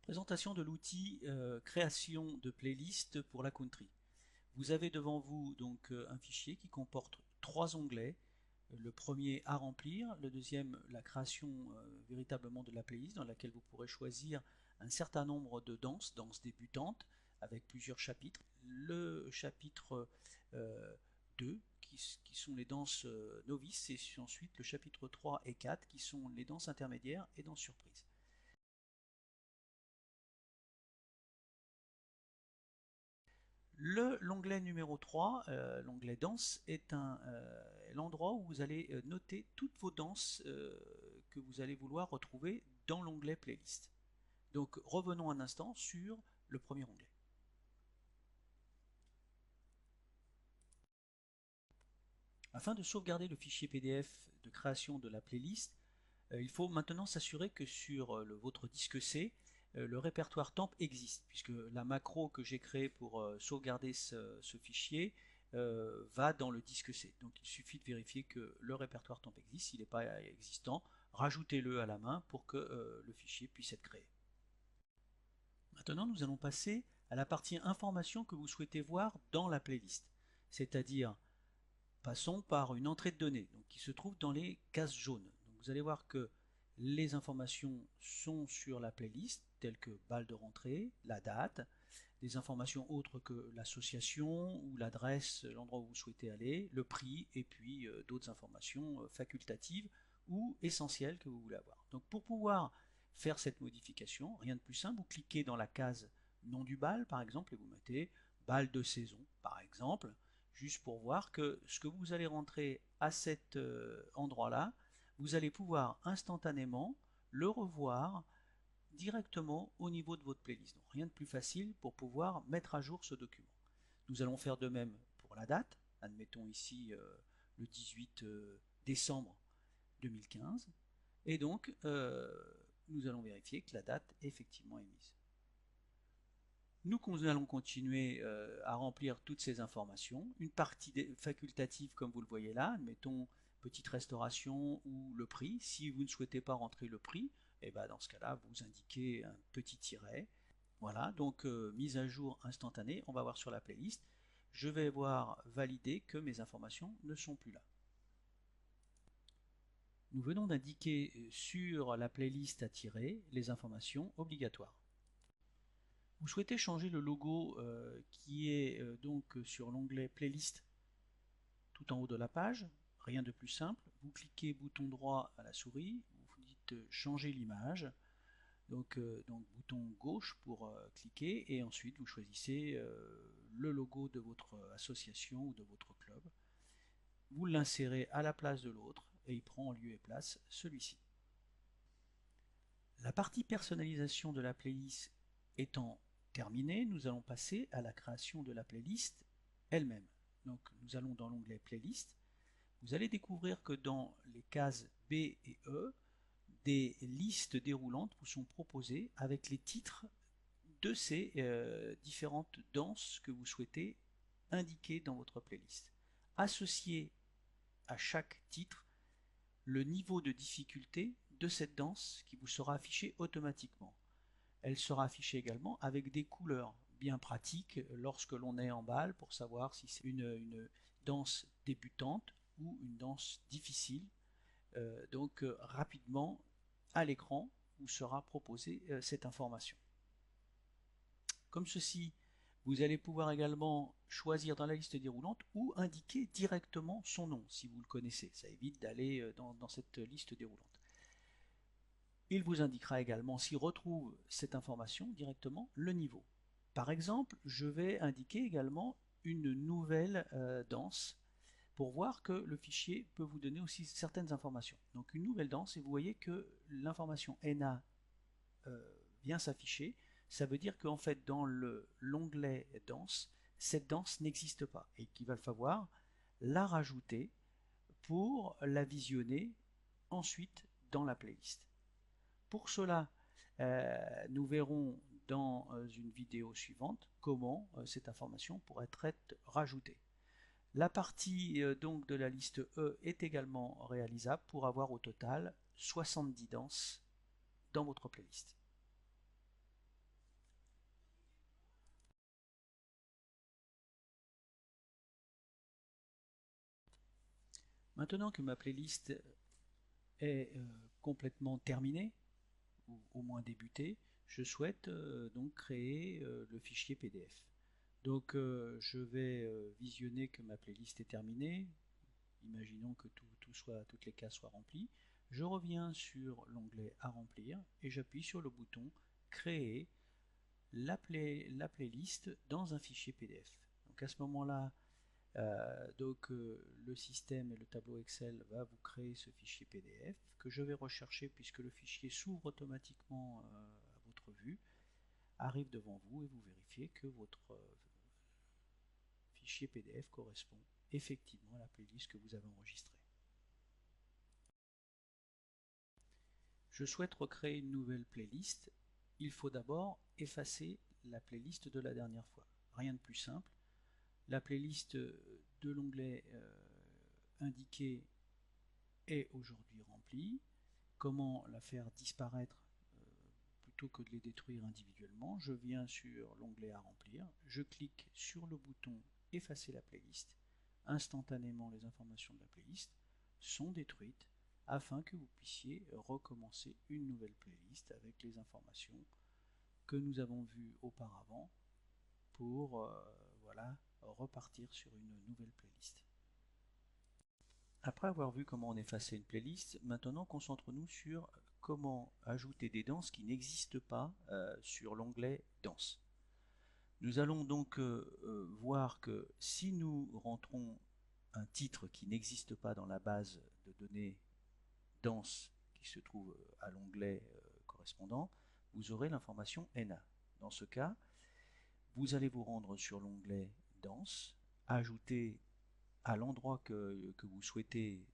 Présentation de l'outil création de playlist pour la country. Vous avez devant vous donc un fichier qui comporte trois onglets. Le premier à remplir, le deuxième la création véritablement de la playlist dans laquelle vous pourrez choisir un certain nombre de danses débutantes avec plusieurs chapitres. Le chapitre 2 qui sont les danses novices et ensuite le chapitre 3 et 4 qui sont les danses intermédiaires et danses surprises. L'onglet numéro 3, l'onglet danse, est l'endroit où vous allez noter toutes vos danses que vous allez vouloir retrouver dans l'onglet playlist. Donc revenons un instant sur le premier onglet. Afin de sauvegarder le fichier PDF de création de la playlist, il faut maintenant s'assurer que sur votre disque C, le répertoire temp existe, puisque la macro que j'ai créée pour sauvegarder ce fichier va dans le disque C. Donc il suffit de vérifier que le répertoire temp existe. S'il n'est pas existant, rajoutez-le à la main pour que le fichier puisse être créé. Maintenant, nous allons passer à la partie information que vous souhaitez voir dans la playlist, c'est-à-dire passons par une entrée de données donc, qui se trouve dans les cases jaunes. Donc, vous allez voir que les informations sont sur la playlist, telles que balle de rentrée, la date, des informations autres que l'association ou l'adresse, l'endroit où vous souhaitez aller, le prix, et puis d'autres informations facultatives ou essentielles que vous voulez avoir. Donc pour pouvoir faire cette modification, rien de plus simple, vous cliquez dans la case nom du bal par exemple et vous mettez bal de saison par exemple, juste pour voir que ce que vous allez rentrer à cet endroit-là, vous allez pouvoir instantanément le revoir directement au niveau de votre playlist. Donc rien de plus facile pour pouvoir mettre à jour ce document. Nous allons faire de même pour la date. Admettons ici le 18 décembre 2015. Et donc, nous allons vérifier que la date effectivement est mise. Nous allons continuer à remplir toutes ces informations. Une partie facultative, comme vous le voyez là, admettons petite restauration ou le prix. Si vous ne souhaitez pas rentrer le prix, et ben dans ce cas-là, vous indiquez un petit tiret. Voilà, donc mise à jour instantanée. On va voir sur la playlist. Je vais voir valider que mes informations ne sont plus là. Nous venons d'indiquer sur la playlist à tirer les informations obligatoires. Vous souhaitez changer le logo qui est donc sur l'onglet playlist tout en haut de la page. Rien de plus simple. Vous cliquez bouton droit à la souris, vous dites changer l'image. Donc bouton gauche pour cliquer et ensuite vous choisissez le logo de votre association ou de votre club. Vous l'insérez à la place de l'autre et il prend en lieu et place celui-ci. La partie personnalisation de la playlist étant terminée, nous allons passer à la création de la playlist elle-même. Donc nous allons dans l'onglet playlist. Vous allez découvrir que dans les cases B et E, des listes déroulantes vous sont proposées avec les titres de ces différentes danses que vous souhaitez indiquer dans votre playlist. Associez à chaque titre le niveau de difficulté de cette danse qui vous sera affiché automatiquement. Elle sera affichée également avec des couleurs bien pratiques lorsque l'on est en balle pour savoir si c'est une danse débutante ou une danse difficile. Donc rapidement à l'écran vous sera proposée cette information. Comme ceci, vous allez pouvoir également choisir dans la liste déroulante ou indiquer directement son nom si vous le connaissez. Ça évite d'aller dans cette liste déroulante. Il vous indiquera également, s'il retrouve cette information directement, le niveau. Par exemple, je vais indiquer également une nouvelle danse pour voir que le fichier peut vous donner aussi certaines informations. Donc une nouvelle danse et vous voyez que l'information NA vient s'afficher. Ça veut dire qu'en fait dans l'onglet danse, cette danse n'existe pas et qu'il va falloir la rajouter pour la visionner ensuite dans la playlist. Pour cela, nous verrons dans une vidéo suivante comment cette information pourrait être rajoutée. La partie donc de la liste E est également réalisable pour avoir au total 70 danses dans votre playlist. Maintenant que ma playlist est complètement terminée, ou au moins débutée, je souhaite donc créer le fichier PDF. Donc je vais visionner que ma playlist est terminée. Imaginons que toutes les cases soient remplies. Je reviens sur l'onglet à remplir et j'appuie sur le bouton créer la playlist dans un fichier PDF. Donc à ce moment-là, le système et le tableau Excel va vous créer ce fichier PDF que je vais rechercher puisque le fichier s'ouvre automatiquement à votre vue, arrive devant vous et vous vérifiez que votre fichier PDF correspond effectivement à la playlist que vous avez enregistrée. Je souhaite recréer une nouvelle playlist. Il faut d'abord effacer la playlist de la dernière fois. Rien de plus simple. La playlist de l'onglet indiqué est aujourd'hui remplie. Comment la faire disparaître plutôt que de les détruire individuellement? Je viens sur l'onglet à remplir, je clique sur le bouton effacer la playlist. Instantanément, les informations de la playlist sont détruites afin que vous puissiez recommencer une nouvelle playlist avec les informations que nous avons vues auparavant pour voilà, repartir sur une nouvelle playlist. Après avoir vu comment on effaçait une playlist, maintenant concentrons-nous sur comment ajouter des danses qui n'existent pas sur l'onglet danse. Nous allons donc voir que si nous rentrons un titre qui n'existe pas dans la base de données danse qui se trouve à l'onglet correspondant, vous aurez l'information NA. Dans ce cas, vous allez vous rendre sur l'onglet danse, ajouter à l'endroit que vous souhaitez,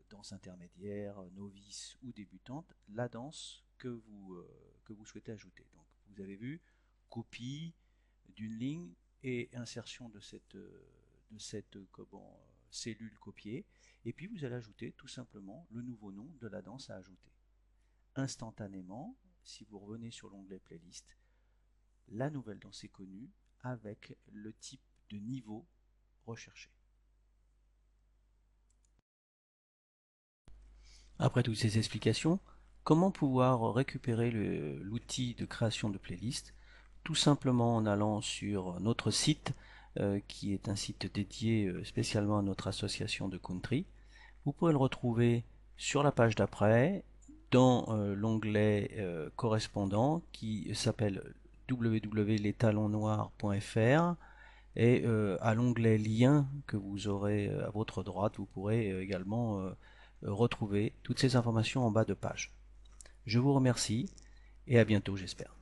danse intermédiaire, novice ou débutante, la danse que vous souhaitez ajouter. Donc vous avez vu, copie d'une ligne et insertion de cette cellule copiée, et puis vous allez ajouter tout simplement le nouveau nom de la danse à ajouter. Instantanément, si vous revenez sur l'onglet playlist, la nouvelle danse est connue avec le type de niveau recherché. Après toutes ces explications, comment pouvoir récupérer l'outil de création de playlist? Tout simplement en allant sur notre site, qui est un site dédié spécialement à notre association de country. Vous pouvez le retrouver sur la page d'après, dans l'onglet correspondant qui s'appelle www.lestalonsnoirs.fr, et à l'onglet lien que vous aurez à votre droite, vous pourrez également retrouver toutes ces informations en bas de page. Je vous remercie et à bientôt, j'espère.